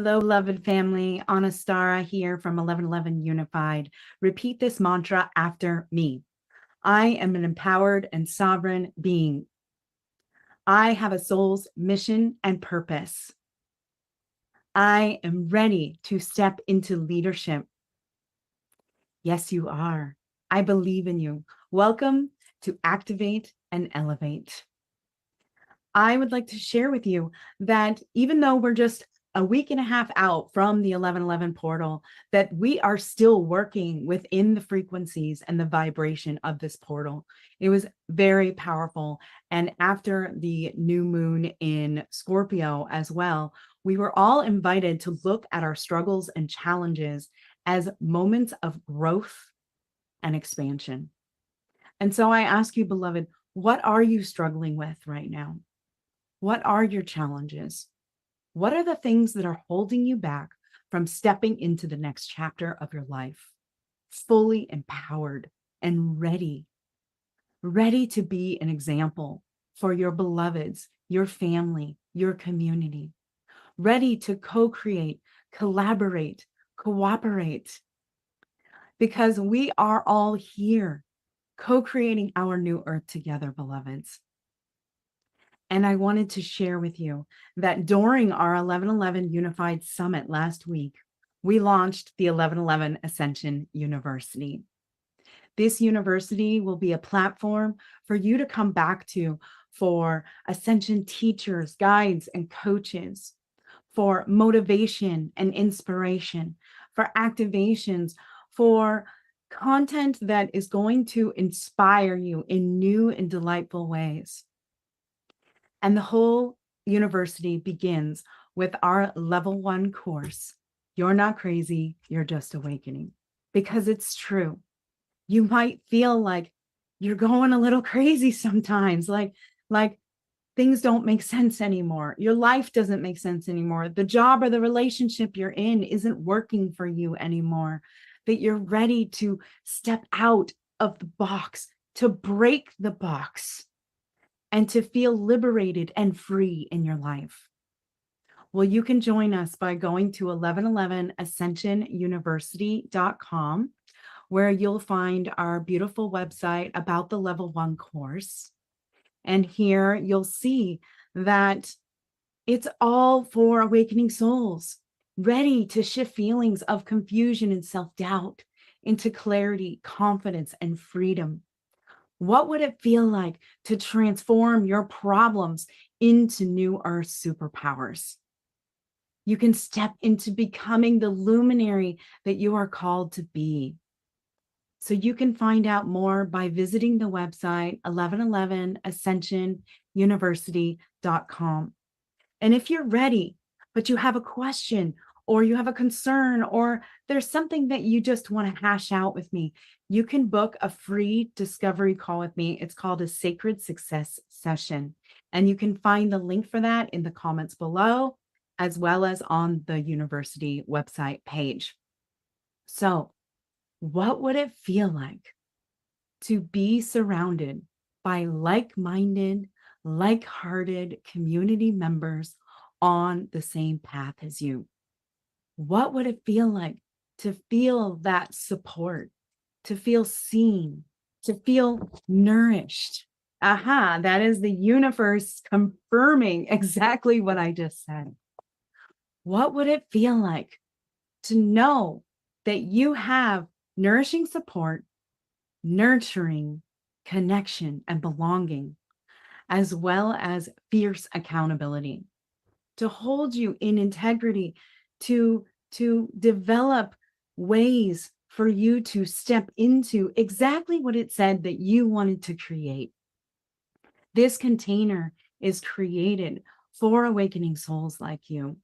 Hello, beloved family. Anistara here from 1111 Unified. Repeat this mantra after me. I am an empowered and sovereign being. I have a soul's mission and purpose. I am ready to step into leadership. Yes, you are. I believe in you. Welcome to Activate and Elevate. I would like to share with you that even though we're just a week and a half out from the 1111 portal, that we are still working within the frequencies and the vibration of this portal. It was very powerful. And after the new moon in Scorpio as well, we were all invited to look at our struggles and challenges as moments of growth and expansion. And so I ask you, beloved, what are you struggling with right now? What are your challenges? What are the things that are holding you back from stepping into the next chapter of your life, fully empowered and ready to be an example for your beloveds, your family, your community, ready to co-create, collaborate, cooperate, because we are all here co-creating our new earth together, beloveds. And I wanted to share with you that during our 1111 Unified Summit last week, we launched the 1111 Ascension University. This university will be a platform for you to come back to for Ascension teachers, guides, and coaches, for motivation and inspiration, for activations, for content that is going to inspire you in new and delightful ways. And the whole university begins with our level 1 course. You're not crazy, you're just awakening. Because it's true. You might feel like you're going a little crazy sometimes, like things don't make sense anymore. Your life doesn't make sense anymore. The job or the relationship you're in isn't working for you anymore. That you're ready to step out of the box, to break the box, and to feel liberated and free in your life. Well, you can join us by going to 1111ascensionuniversity.com, where you'll find our beautiful website about the level 1 course. And here you'll see that it's all for awakening souls, ready to shift feelings of confusion and self-doubt into clarity, confidence, and freedom. What would it feel like to transform your problems into new earth superpowers? You can step into becoming the luminary that you are called to be. So you can find out more by visiting the website 1111ascensionuniversity.com. And if you're ready, but you have a question or you have a concern, or there's something that you just want to hash out with me, you can book a free discovery call with me. It's called a Sacred Success Session. And you can find the link for that in the comments below, as well as on the university website page. So, what would it feel like to be surrounded by like-minded, like-hearted community members on the same path as you? What would it feel like to feel that support, to feel seen, to feel nourished? Aha, that is the universe confirming exactly what I just said. What would it feel like to know that you have nourishing support, nurturing, connection, and belonging, as well as fierce accountability, to hold you in integrity, to develop ways for you to step into exactly what it said that you wanted to create? This container is created for awakening souls like you,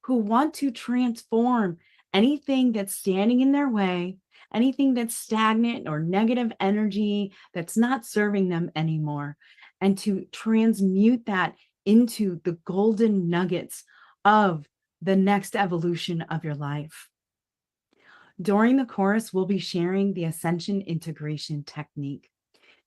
who want to transform anything that's standing in their way, anything that's stagnant or negative energy that's not serving them anymore, and to transmute that into the golden nuggets of the next evolution of your life. During the course, we'll be sharing the Ascension integration technique.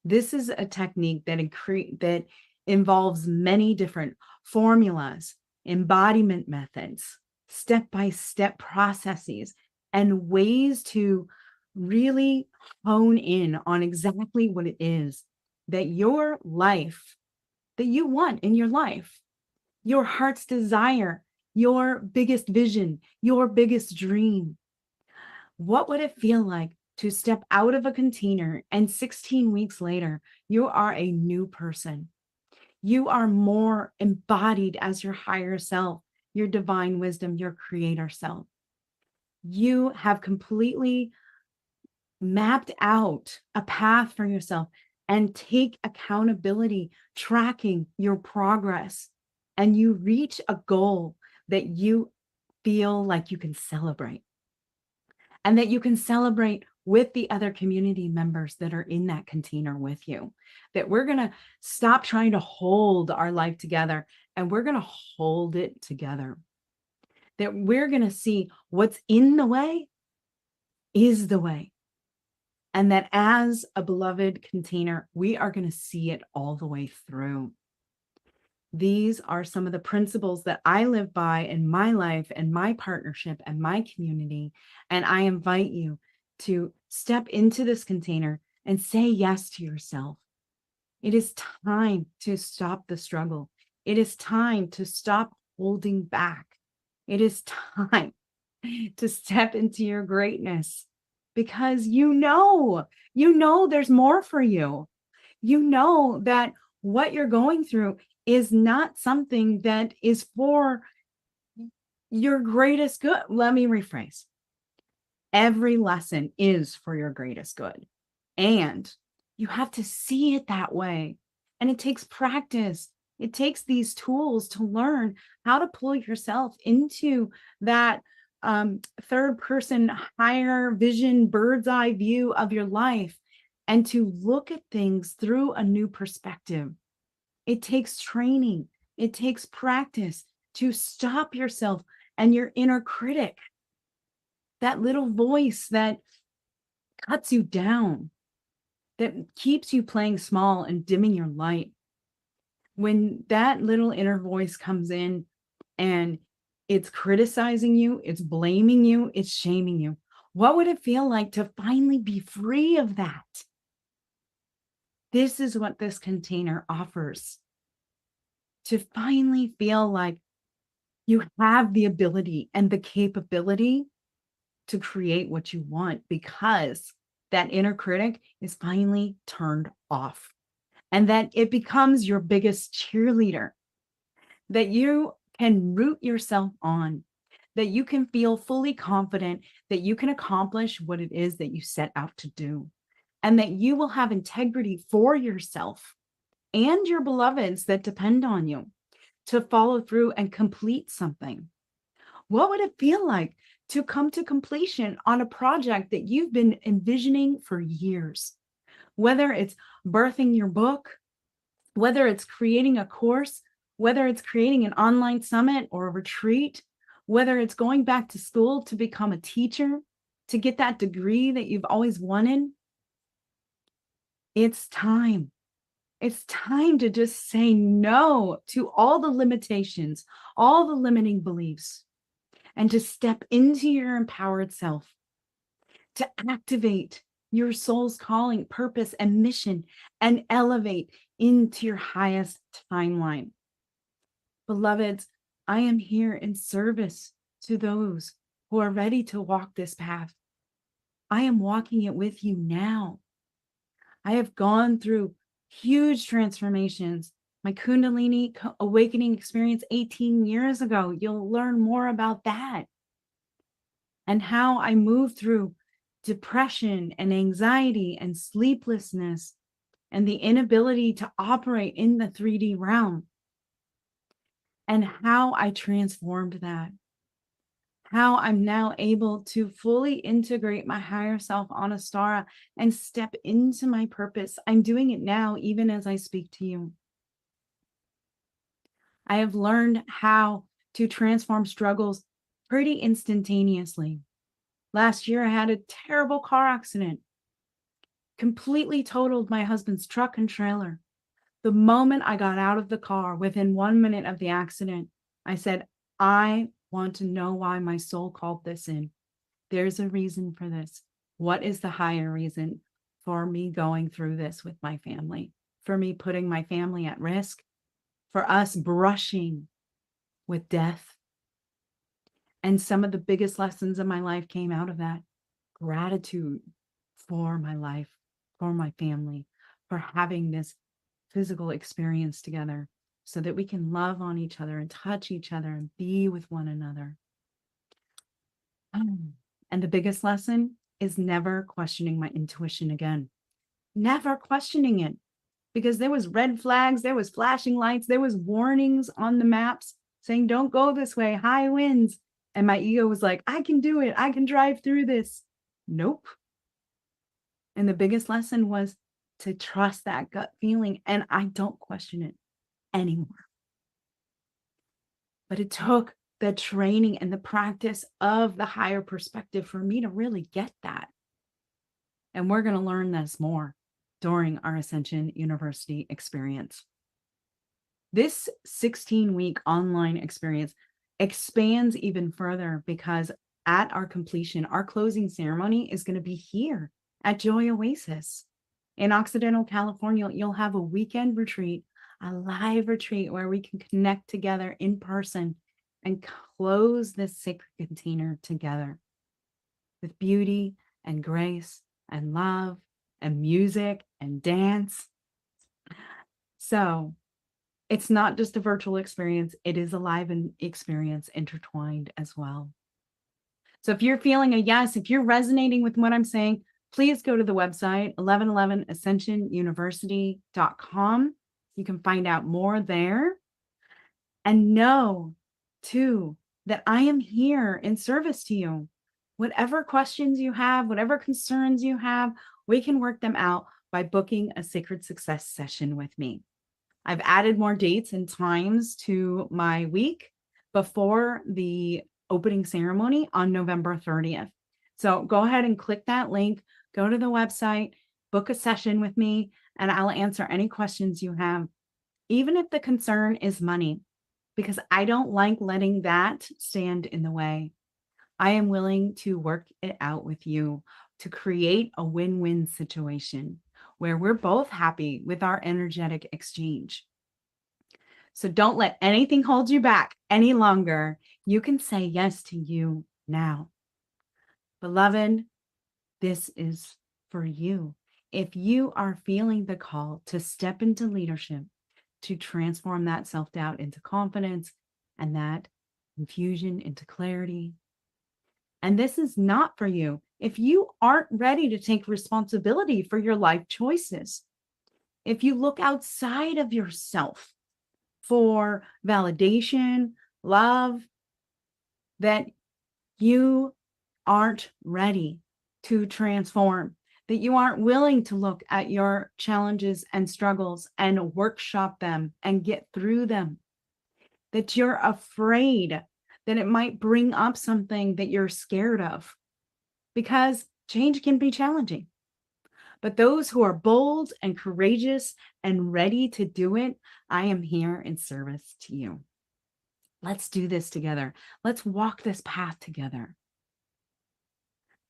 This is a technique that involves many different formulas, embodiment methods, step-by-step processes and ways to really hone in on exactly what it is that your life, that you want in your life, your heart's desire, your biggest vision, your biggest dream. What would it feel like to step out of a container and 16 weeks later, you are a new person? You are more embodied as your higher self, your divine wisdom, your creator self. You have completely mapped out a path for yourself and take accountability, tracking your progress, and you reach a goal that you feel like you can celebrate, and that you can celebrate with the other community members that are in that container with you. That we're going to stop trying to hold our life together and we're going to hold it together. That we're going to see what's in the way is the way. And that as a beloved container, we are going to see it all the way through. These are some of the principles that I live by in my life and my partnership and my community. And I invite you to step into this container and say yes to yourself. It is time to stop the struggle. It is time to stop holding back. It is time to step into your greatness, because you know there's more for you. You know that what you're going through is not something that is for your greatest good. Let me rephrase. Every lesson is for your greatest good. And you have to see it that way. And it takes practice. It takes these tools to learn how to pull yourself into that third person, higher vision, bird's eye view of your life, and to look at things through a new perspective. It takes training. It takes practice to stop yourself and your inner critic, that little voice that cuts you down, that keeps you playing small and dimming your light. When that little inner voice comes in and it's criticizing you, it's blaming you, it's shaming you, what would it feel like to finally be free of that? This is what this container offers. To finally feel like you have the ability and the capability to create what you want, because that inner critic is finally turned off, and that it becomes your biggest cheerleader, that you can root yourself on, that you can feel fully confident that you can accomplish what it is that you set out to do, and that you will have integrity for yourself and your beloveds that depend on you to follow through and complete something. What would it feel like to come to completion on a project that you've been envisioning for years? Whether it's birthing your book, whether it's creating a course, whether it's creating an online summit or a retreat, whether it's going back to school to become a teacher, to get that degree that you've always wanted. It's time. It's time to just say no to all the limitations, all the limiting beliefs, and to step into your empowered self, to activate your soul's calling, purpose, and mission, and elevate into your highest timeline. Beloveds, I am here in service to those who are ready to walk this path. I am walking it with you now. I have gone through huge transformations. My Kundalini awakening experience 18 years ago. You'll learn more about that. And how I moved through depression and anxiety and sleeplessness and the inability to operate in the 3D realm. And how I transformed that. How I'm now able to fully integrate my higher self, Anistara, and step into my purpose. I'm doing it now, even as I speak to you. I have learned how to transform struggles pretty instantaneously. Last year, I had a terrible car accident, completely totaled my husband's truck and trailer. The moment I got out of the car, within 1 minute of the accident, I said, I want to know why my soul called this in. There's a reason for this. What is the higher reason for me going through this with my family, for me putting my family at risk, for us brushing with death? And some of the biggest lessons of my life came out of that. Gratitude for my life, for my family, for having this physical experience together so that we can love on each other and touch each other and be with one another. And the biggest lesson is never questioning my intuition again. Never questioning it, because there was red flags, there was flashing lights, there was warnings on the maps saying, don't go this way, high winds. And my ego was like, I can do it. I can drive through this. Nope. And the biggest lesson was to trust that gut feeling. And I don't question it anymore. But it took the training and the practice of the higher perspective for me to really get that. And we're going to learn this more during our Ascension University experience. This 16-week online experience expands even further because at our completion, our closing ceremony is going to be here at Joy Oasis in Occidental California. You'll have a weekend retreat, a live retreat where we can connect together in person and close this sacred container together with beauty and grace and love and music and dance. So it's not just a virtual experience, it is a live experience intertwined as well. So if you're feeling a yes, if you're resonating with what I'm saying, please go to the website, 1111ascensionuniversity.com. You can find out more there. And know, too, that I am here in service to you. Whatever questions you have, whatever concerns you have, we can work them out by booking a Sacred Success session with me. I've added more dates and times to my week before the opening ceremony on November 30th. So go ahead and click that link, go to the website, book a session with me, and I'll answer any questions you have, even if the concern is money, because I don't like letting that stand in the way. I am willing to work it out with you to create a win-win situation where we're both happy with our energetic exchange. So don't let anything hold you back any longer. You can say yes to you now. Beloved, this is for you. If you are feeling the call to step into leadership, to transform that self-doubt into confidence and that confusion into clarity, and this is not for you if you aren't ready to take responsibility for your life choices. If you look outside of yourself for validation, love, that you aren't ready to transform, that you aren't willing to look at your challenges and struggles and workshop them and get through them, that you're afraid that it might bring up something that you're scared of, because change can be challenging. But those who are bold and courageous and ready to do it, I am here in service to you. Let's do this together. Let's walk this path together.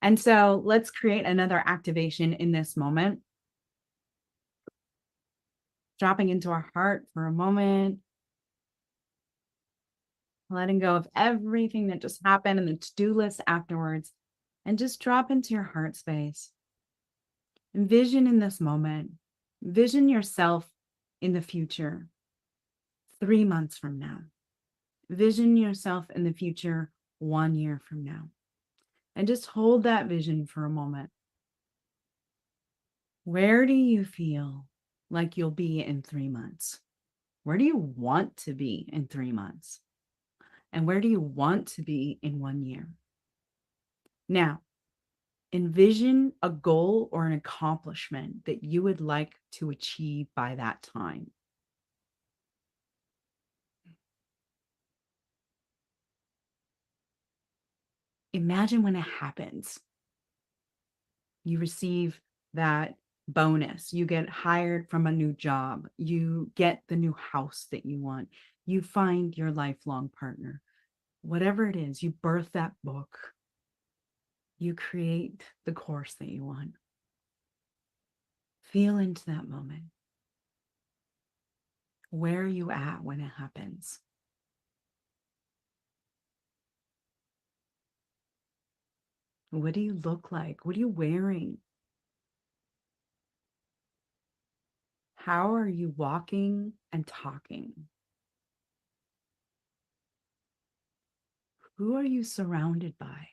And so let's create another activation in this moment. Dropping into our heart for a moment. Letting go of everything that just happened and the to-do list afterwards. And just drop into your heart space. Envision in this moment. Vision yourself in the future, 3 months from now. Vision yourself in the future 1 year from now. And just hold that vision for a moment. Where do you feel like you'll be in 3 months? Where do you want to be in 3 months? And where do you want to be in 1 year? Now, envision a goal or an accomplishment that you would like to achieve by that time. Imagine when it happens. You receive that bonus. You get hired from a new job. You get the new house that you want. You find your lifelong partner. whatever it is, you birth that book, you create the course that you want. Feel into that moment. Where are you at when it happens? What do you look like? What are you wearing? How are you walking and talking? Who are you surrounded by?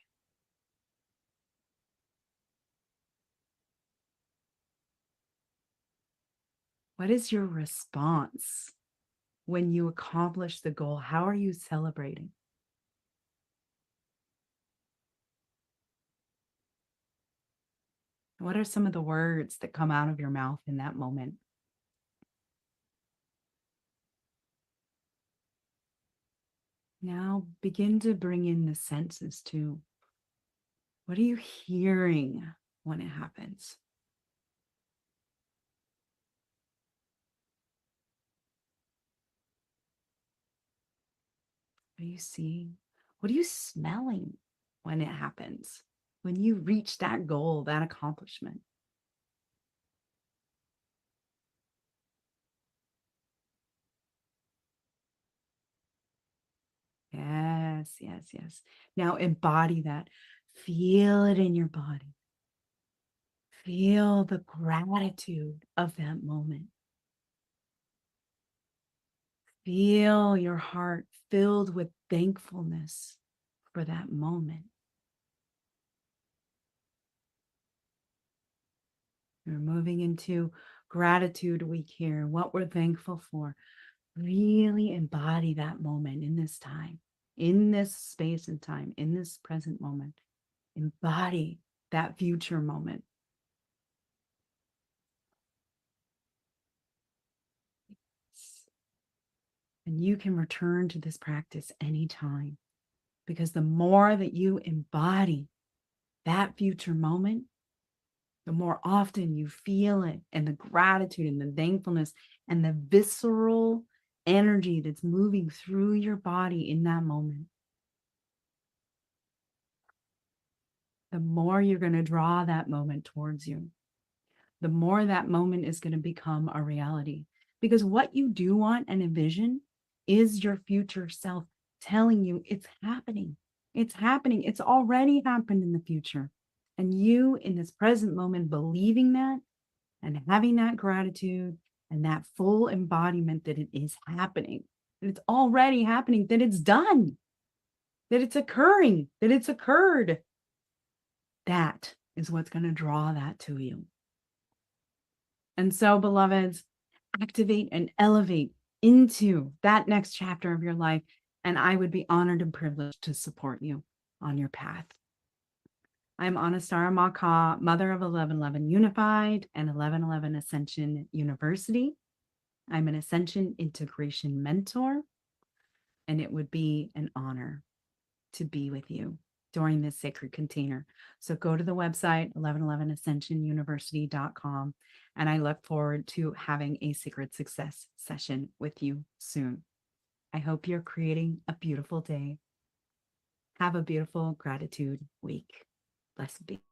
What is your response when you accomplish the goal? How are you celebrating? What are some of the words that come out of your mouth in that moment? Now begin to bring in the senses too. What are you hearing when it happens? What are you seeing? What are you smelling when it happens? When you reach that goal, that accomplishment? Yes, yes, yes. Now embody that. Feel it in your body. Feel the gratitude of that moment. Feel your heart filled with thankfulness for that moment. We're moving into gratitude week here, what we're thankful for. Really embody that moment in this time, in this space and time, in this present moment. Embody that future moment. And you can return to this practice anytime, because the more that you embody that future moment, the more often you feel it, and the gratitude and the thankfulness and the visceral energy that's moving through your body in that moment, the more you're going to draw that moment towards you, the more that moment is going to become a reality. Because what you do want and envision is your future self telling you it's happening. It's happening. It's already happened in the future. And you in this present moment believing that and having that gratitude and that full embodiment that it is happening, that it's already happening, that it's done, that it's occurring, that it's occurred. That is what's going to draw that to you. And so, beloveds, activate and elevate into that next chapter of your life. And I would be honored and privileged to support you on your path. I'm Anistara Ma Ka, mother of 1111 Unified and 1111 Ascension University. I'm an Ascension integration mentor, and it would be an honor to be with you during this sacred container. So go to the website, 1111ascensionuniversity.com, and I look forward to having a Sacred Success session with you soon. I hope you're creating a beautiful day. Have a beautiful gratitude week. Blessed be.